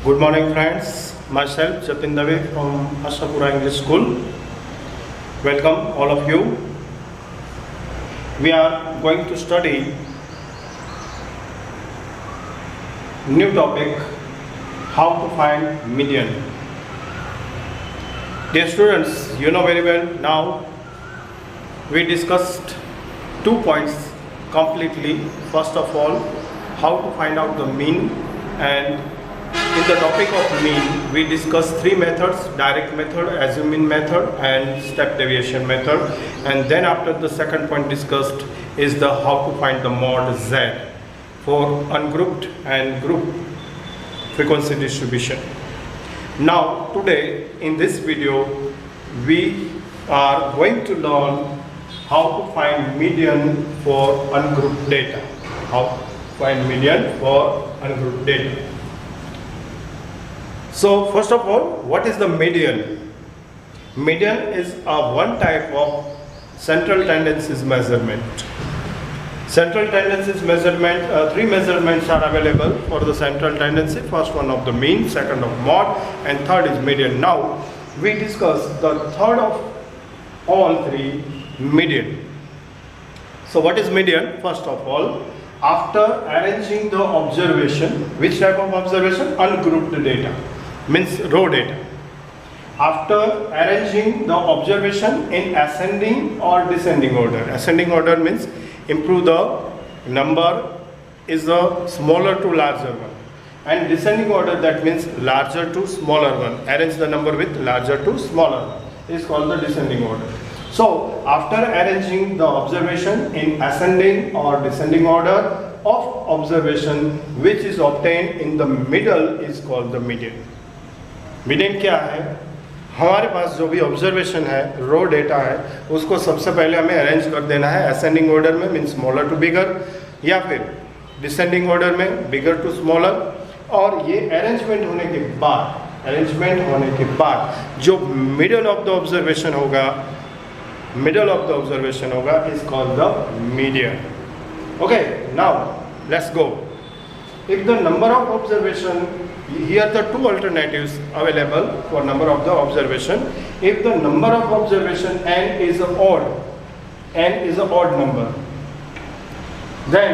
Good morning, friends. Myself, Jatin Dave from Ashapura English School. Welcome, all of you. We are going to study new topic, how to find median. Dear students, you know very well now we discussed 2 points completely. First of all, how to find out the mean, and in the topic of mean we discussed 3 methods: direct method, assuming method and step deviation method. And then after, the second point discussed is the how to find the mod Z for ungrouped and group frequency distribution. Now today in this video we are going to learn how to find median for ungrouped data. How to find median for ungrouped data. So first of all, what is the median? Median is one type of central tendencies measurement. Central tendencies measurement, 3 measurements are available for the central tendency. First one of the mean, second of mod, and third is median. Now we discuss the third of all 3, median. So what is median? First of all, after arranging the observation, which type of observation? Ungrouped data, means raw data. After arranging the observation in ascending or descending order. Ascending order means improve the number is the smaller to larger one, and descending order, that means larger to smaller one. Arrange the number with larger to smaller one is called the descending order. So after arranging the observation in ascending or descending order of observation, which is obtained in the middle, is called the median. Median क्या है? हमारे पास जो भी observation है, रो data है, उसको सबसे पहले हमें अरेंज कर देना है असेंडिंग ऑर्डर में, मीन स्मॉलर टू बिगर, या फिर डिसेंडिंग ऑर्डर में बिगर टू स्मॉलर. और ये अरेंजमेंट होने के बाद जो मिडल ऑफ द ऑब्जर्वेशन होगा is called the median. Okay, now let's go. If the number of observation, here the 2 alternatives available for number of the observation. If the number of observation n is a odd number, then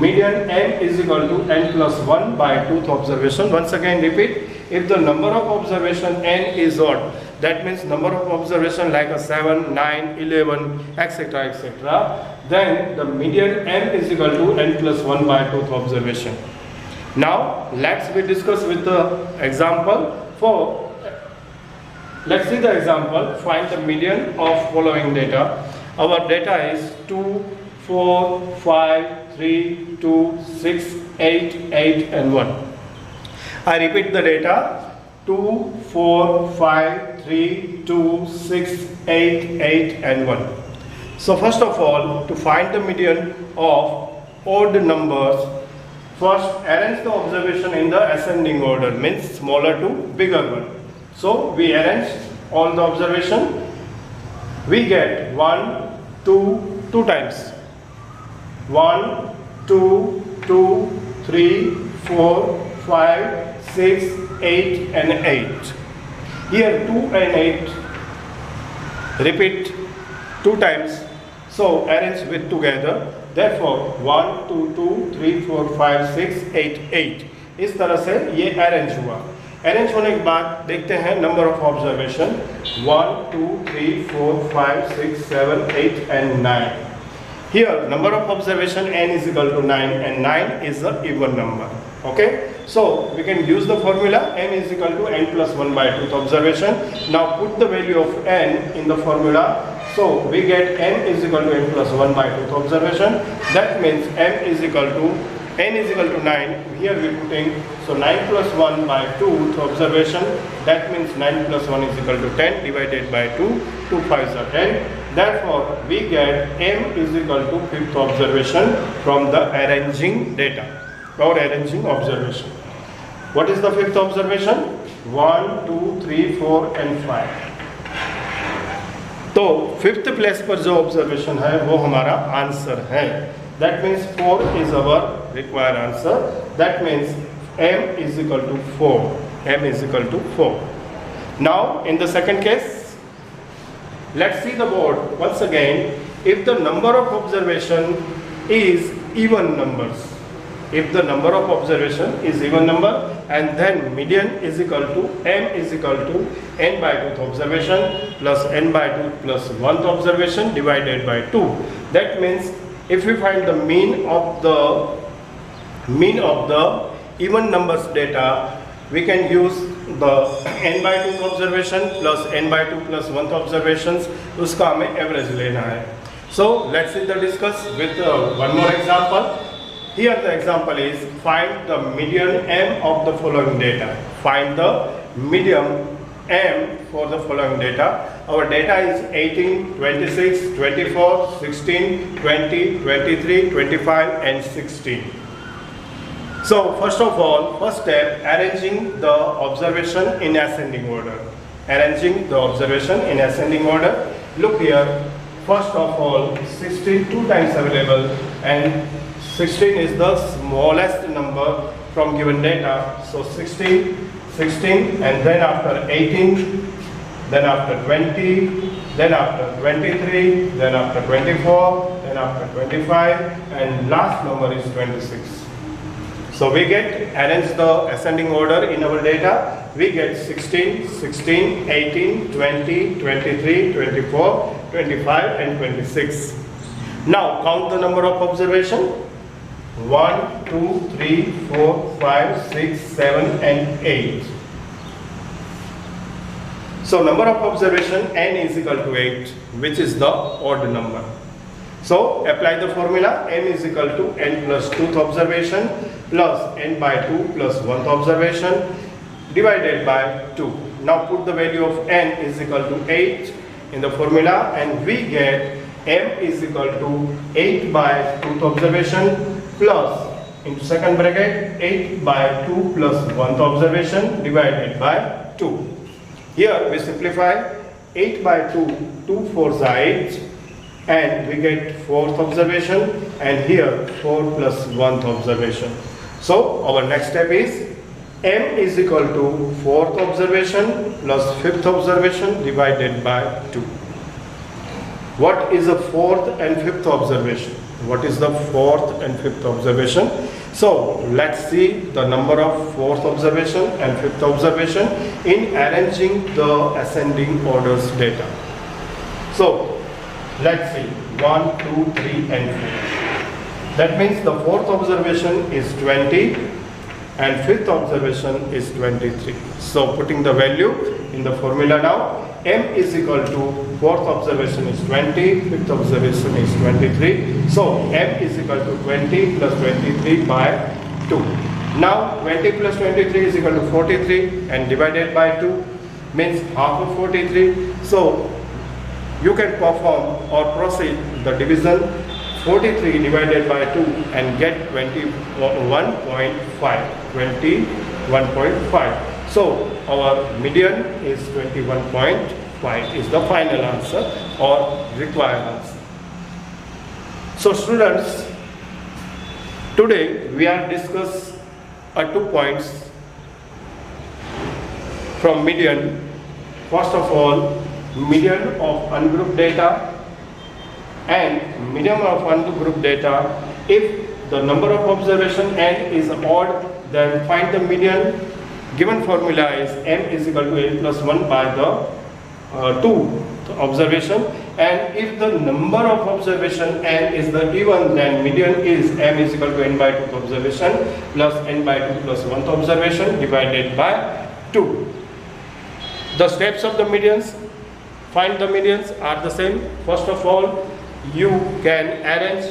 median n is equal to n plus 1 by 2th observation. Once again repeat, if the number of observation n is odd, that means number of observation like a 7, 9, 11, etc., then the median n is equal to n plus 1 by 2th observation. Now let's discuss with the example. Let's see the example. Find the median of following data. Our data is 2, 4, 5, 3, 2, 6, 8, 8 and 1. I repeat the data: 2, 4, 5, 3, 2, 6, 8, 8 and 1. So first of all, to find the median of odd numbers, first arrange the observation in the ascending order, means smaller to bigger one. So we arrange all the observation. We get 1, 2, 2 times. 1, 2, 2, 3, 4, 5, 6, 8 and 8. Here 2 and 8. Repeat 2 times. So arrange with together. Therefore 1, 2, 2, 3, 4, 5, 6, 8, 8. इस तरह से ये arrange हुआ. Arrange होने के बाद देखते हैं number of observation. 1, 2, 3, 4, 5, 6, 7, 8 and 9. Here number of observation n is equal to 9, and 9 is a even number. Okay, so we can use the formula n is equal to n plus 1 by 2th observation. Now put the value of n in the formula. So we get n is equal to n plus 1 by 2th observation. That means n is equal to 9. Here we putting, so 9 plus 1 by 2th observation. That means 9 plus 1 is equal to 10 divided by 2. 2 5s are 10. Therefore we get m is equal to 5th observation from the arranging data or arranging observation. What is the 5th observation? 1, 2, 3, 4 and 5. तो 5th place पर जो observation है वो हमारा answer है. That means 4 is our required answer. That means m is equal to 4. M is equal to 4. Now in the second case, let's see the board once again. If the number of observation is even numbers, if the number of observation is even number, and then median is equal to m is equal to n by 2th observation plus n by 2 plus 1th observation divided by 2. That means if we find the mean of the even numbers data, we can use the n by 2 observation plus n by 2 plus 1th observations. उसका हमें average लेना है. So let's see the discuss with one more example. Here the example is find the median m of the following data. Find the median m for the following data. Our data is 18, 26, 24, 16, 20, 23, 25 and 16. So first of all, first step, arranging the observation in ascending order. Arranging the observation in ascending order. Look here, first of all 16 two times available, and 16 is the smallest number from given data. So 16, 16, and then after 18, then after 20, then after 23, then after 24, then after 25, and last number is 26. So we get, arrange the ascending order in our data, we get 16, 16, 18, 20, 23, 24, 25 and 26. Now count the number of observation. 1, 2, 3, 4, 5, 6, 7 and 8. So number of observation n is equal to 8, which is the odd number. So apply the formula. M is equal to n plus 2th observation plus n by 2 plus 1th observation divided by 2. Now put the value of n is equal to 8 in the formula, and we get m is equal to 8 by 2th observation plus into second bracket 8 by 2 plus 1th observation divided by 2. Here we simplify 8 by 2, 2 4s are 8, and we get 4th observation, and here 4 plus 1th observation. So our next step is m is equal to 4th observation plus 5th observation divided by 2. What is the 4th and 5th observation? What is the 4th and 5th observation? So let's see the number of 4th observation and 5th observation in arranging the ascending orders data. So let's see 1, 2, 3 and 4. That means the 4th observation is 20 and 5th observation is 23. So putting the value in the formula now, m is equal to 4th observation is 20, 5th observation is 23. So m is equal to 20 plus 23 by 2. Now 20 plus 23 is equal to 43, and divided by 2 means half of 43. So you can perform or proceed the division 43 divided by 2 and get 21.5. 21.5. So our median is 21.5 is the final answer or required answer. So students, today we are discuss 2 points from median. First of all, median of ungrouped data and median of ungrouped data. If the number of observation n is odd, then find the median. Given formula is m is equal to n plus 1 by the 2 observation, and if the number of observation n is the even, then median is m is equal to n by 2 observation plus n by 2 plus 1th observation divided by 2. The steps of the medians, find the medians, are the same. First of all, you can arrange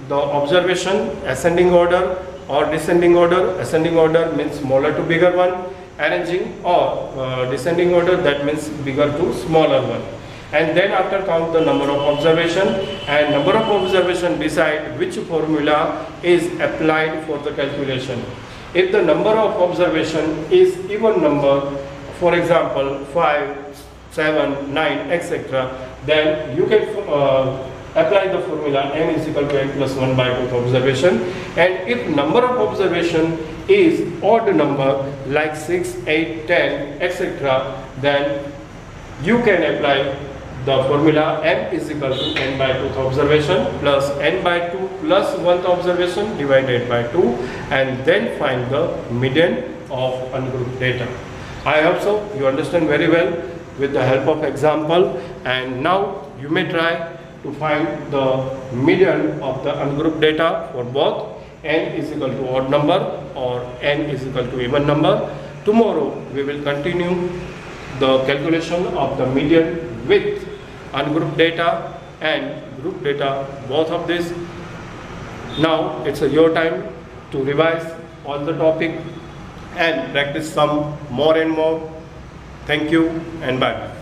the observation ascending order or descending order. Ascending order means smaller to bigger one, arranging, or descending order, that means bigger to smaller one. And then after count the number of observation, and number of observation decide which formula is applied for the calculation. If the number of observation is even number, for example 5, 7, 9, etc., then you can apply the formula m is equal to n plus 1 by 2th observation. And if number of observation is odd number like 6, 8, 10, etc., then you can apply the formula m is equal to n by 2th observation plus n by 2 plus 1th observation divided by 2, and then find the median of ungrouped data. I hope so you understand very well with the help of example, and now you may try to find the median of the ungrouped data for both n is equal to odd number or n is equal to even number. Tomorrow we will continue the calculation of the median with ungrouped data and group data, both of this. Now it's your time to revise all the topic and practice some more and more. Thank you and bye.